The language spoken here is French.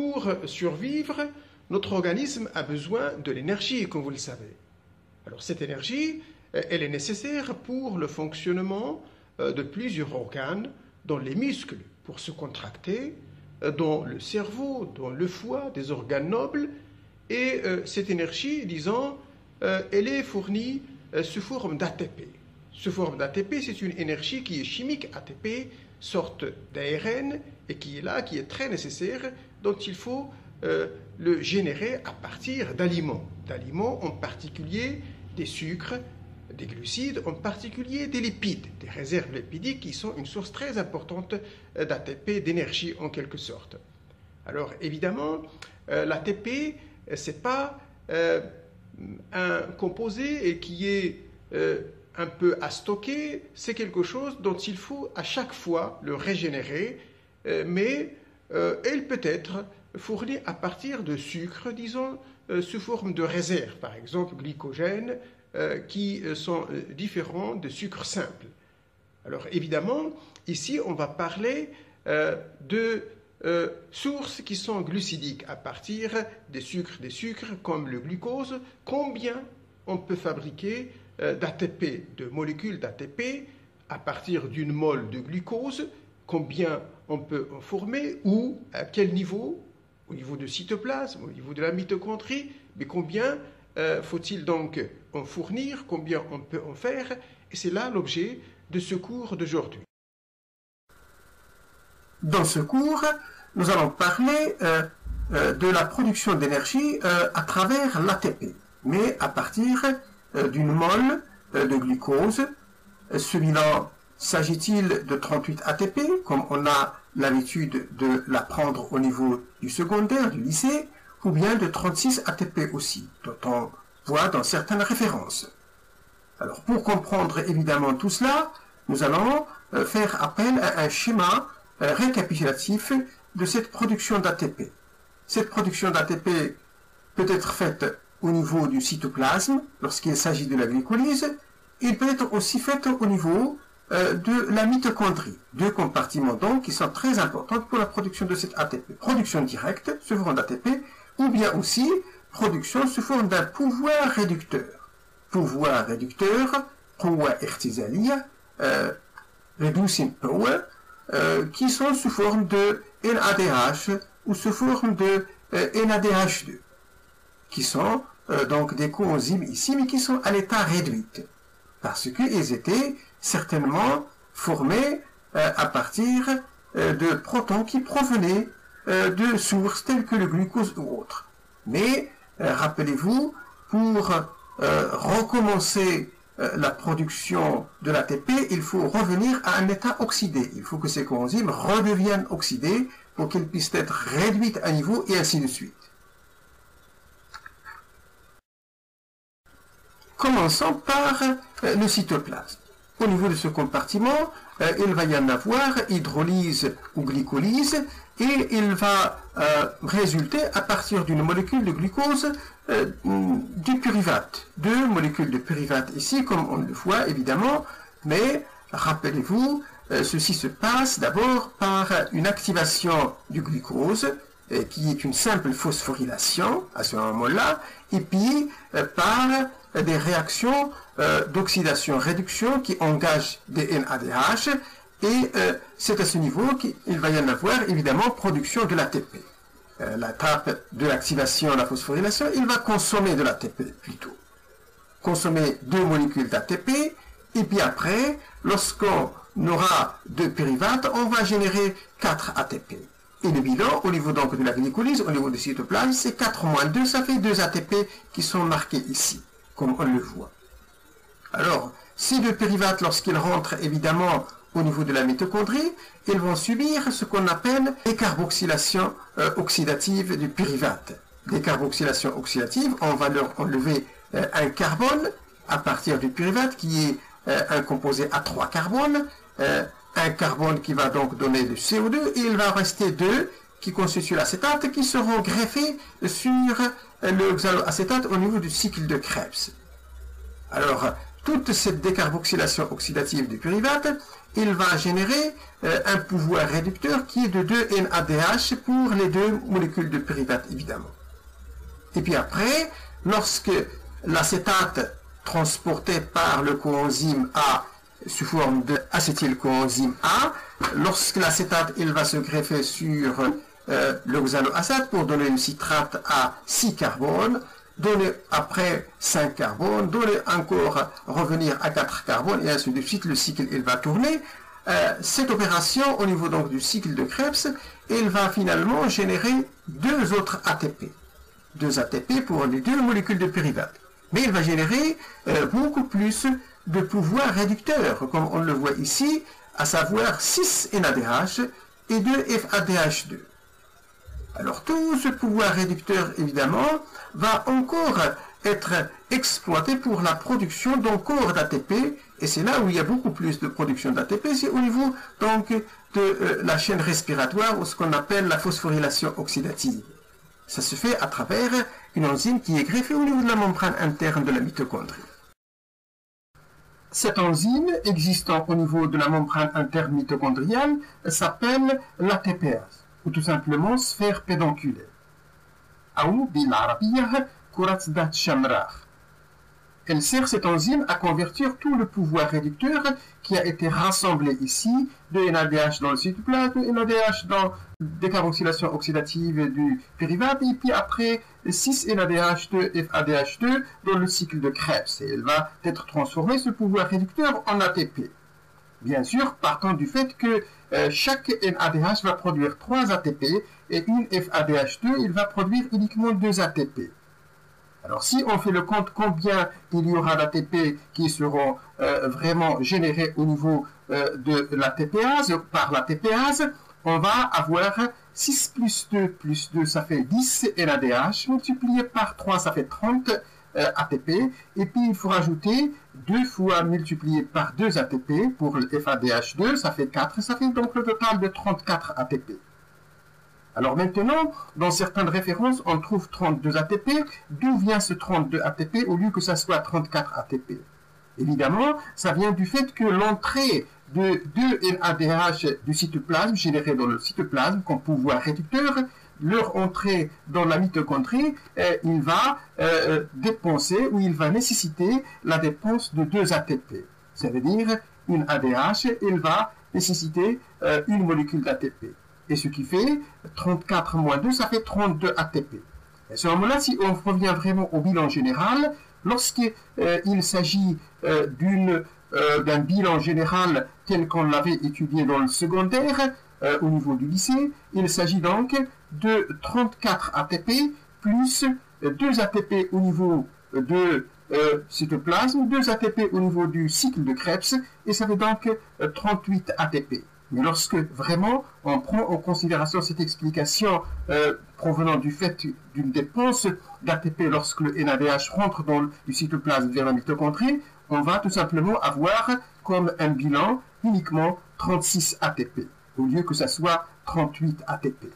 pour survivre, notre organisme a besoin de l'énergie, comme vous le savez. Alors cette énergie, elle est nécessaire pour le fonctionnement de plusieurs organes, dans les muscles pour se contracter, dans le cerveau, dans le foie, des organes nobles. Et cette énergie, disons, elle est fournie sous forme d'ATP. Sous forme d'ATP, c'est une énergie qui est chimique. ATP, sorte d'ARN, et qui est là, qui est très nécessaire, dont il faut le générer à partir d'aliments. D'aliments en particulier des sucres, des glucides, en particulier des lipides, des réserves lipidiques qui sont une source très importante d'ATP, d'énergie en quelque sorte. Alors évidemment, l'ATP, ce n'est pas un composé qui est un peu à stocker, c'est quelque chose dont il faut à chaque fois le régénérer, mais elle peut être fournie à partir de sucre, disons, sous forme de réserve, par exemple glycogène, qui sont différents de sucres simples. Alors évidemment, ici on va parler de sources qui sont glucidiques à partir des sucres comme le glucose. Combien on peut fabriquer d'ATP, de molécules d'ATP à partir d'une mole de glucose? Combien on peut en former, ou à quel niveau? Au niveau du cytoplasme, au niveau de la mitochondrie, mais combien faut-il donc en fournir, combien on peut en faire? Et c'est là l'objet de ce cours d'aujourd'hui. Dans ce cours, nous allons parler de la production d'énergie à travers l'ATP, mais à partir d'une mole de glucose. Celui-là, s'agit-il de 38 ATP, comme on a l'habitude de l'apprendre au niveau du secondaire, du lycée, ou bien de 36 ATP aussi, dont on voit dans certaines références. Alors, pour comprendre évidemment tout cela, nous allons faire appel à un schéma récapitulatif de cette production d'ATP. Cette production d'ATP peut être faite au niveau du cytoplasme, lorsqu'il s'agit de la glycolyse. Il peut être aussi faite au niveau de la mitochondrie. Deux compartiments donc qui sont très importants pour la production de cette ATP. Production directe sous forme d'ATP, ou bien aussi production sous forme d'un pouvoir réducteur. Pouvoir réducteur, power ertisalia, reducing power, qui sont sous forme de NADH ou sous forme de NADH2, qui sont donc des coenzymes ici, mais qui sont à l'état réduit, parce qu'ils étaient certainement formés à partir de protons qui provenaient de sources telles que le glucose ou autres. Mais rappelez-vous, pour recommencer la production de l'ATP, il faut revenir à un état oxydé. Il faut que ces coenzymes redeviennent oxydés pour qu'ils puissent être réduits à niveau, et ainsi de suite. Commençons par le cytoplasme. Au niveau de ce compartiment, il va y en avoir hydrolyse ou glycolyse, et il va résulter à partir d'une molécule de glucose du pyruvate. Deux molécules de pyruvate ici, comme on le voit évidemment, mais rappelez-vous, ceci se passe d'abord par une activation du glucose, qui est une simple phosphorylation à ce moment-là, et puis par des réactions d'oxydation-réduction qui engagent des NADH, et c'est à ce niveau qu'il va y en avoir évidemment production de l'ATP. L'étape de l'activation, la phosphorylation, il va consommer de l'ATP plutôt. Consommer deux molécules d'ATP, et puis après, lorsqu'on aura deux pyruvates, on va générer 4 ATP. Et le bilan, au niveau donc de la glycolyse, au niveau du cytoplasme, c'est 4 moins 2, ça fait 2 ATP qui sont marqués ici, comme on le voit. Alors, ces deux pyruvates, lorsqu'ils rentrent évidemment au niveau de la mitochondrie, ils vont subir ce qu'on appelle décarboxylation oxydative du pyruvate. Décarboxylation oxydative, on va leur enlever un carbone à partir du pyruvate qui est un composé à 3 carbones, un carbone qui va donc donner du CO2, et il va rester 2 qui constituent l'acétate, qui seront greffés sur l'oxaloacétate au niveau du cycle de Krebs. Alors, toute cette décarboxylation oxydative du pyruvate, il va générer un pouvoir réducteur qui est de 2 NADH pour les deux molécules de pyruvate, évidemment. Et puis après, lorsque l'acétate transporté par le coenzyme A sous forme d'acétylcoenzyme A, lorsque l'acétate il va se greffer sur l'oxaloacetate pour donner une citrate à 6 carbones, donner après 5 carbones, donner encore revenir à 4 carbones, et ainsi de suite, le cycle il va tourner. Cette opération, au niveau donc du cycle de Krebs, il va finalement générer 2 autres ATP. 2 ATP pour les deux molécules de pyruvate. Mais il va générer beaucoup plus de pouvoir réducteur, comme on le voit ici, à savoir 6 NADH et 2 FADH2. Alors tout ce pouvoir réducteur, évidemment, va encore être exploité pour la production d'encore d'ATP, et c'est là où il y a beaucoup plus de production d'ATP, c'est au niveau donc de la chaîne respiratoire, ou ce qu'on appelle la phosphorylation oxydative. Ça se fait à travers une enzyme qui est greffée au niveau de la membrane interne de la mitochondrie. Cette enzyme existant au niveau de la membrane interne mitochondriale s'appelle l'ATPase, ou tout simplement sphère pédonculaire. أو بالعربية كرة ذات شمراء. Elle sert cette enzyme à convertir tout le pouvoir réducteur qui a été rassemblé ici, de NADH dans le cytoplasme, de NADH dans la décarboxylation oxydative du pyruvate, et puis après 6 NADH2 FADH2 dans le cycle de Krebs. Et elle va être transformée, ce pouvoir réducteur, en ATP. Bien sûr, partant du fait que chaque NADH va produire 3 ATP et une FADH2, il va produire uniquement 2 ATP. Alors si on fait le compte combien il y aura d'ATP qui seront vraiment générés au niveau de l'ATPase, par l'ATPase, on va avoir 6 plus 2, ça fait 10 NADH, multiplié par 3, ça fait 30 ATP, et puis il faut rajouter 2 fois multiplié par 2 ATP pour le FADH2, ça fait 4, ça fait donc le total de 34 ATP. Alors maintenant, dans certaines références, on trouve 32 ATP. D'où vient ce 32 ATP au lieu que ça soit 34 ATP? Évidemment, ça vient du fait que l'entrée de 2 NADH du cytoplasme, générée dans le cytoplasme comme pouvoir réducteur, leur entrée dans la mitochondrie, il va dépenser ou il va nécessiter la dépense de 2 ATP. Ça veut dire une ADH, il va nécessiter une molécule d'ATP. Et ce qui fait 34 moins 2, ça fait 32 ATP. À ce moment-là, si on revient vraiment au bilan général, lorsqu'il s'agit d'un bilan général tel qu'on l'avait étudié dans le secondaire, au niveau du lycée, il s'agit donc de 34 ATP plus 2 ATP au niveau de cytoplasme, 2 ATP au niveau du cycle de Krebs, et ça fait donc 38 ATP. Mais lorsque vraiment on prend en considération cette explication provenant du fait d'une dépense d'ATP lorsque le NADH rentre dans le cytoplasme vers la mitochondrie, on va tout simplement avoir comme un bilan uniquement 36 ATP, au lieu que ça soit 38 ATP.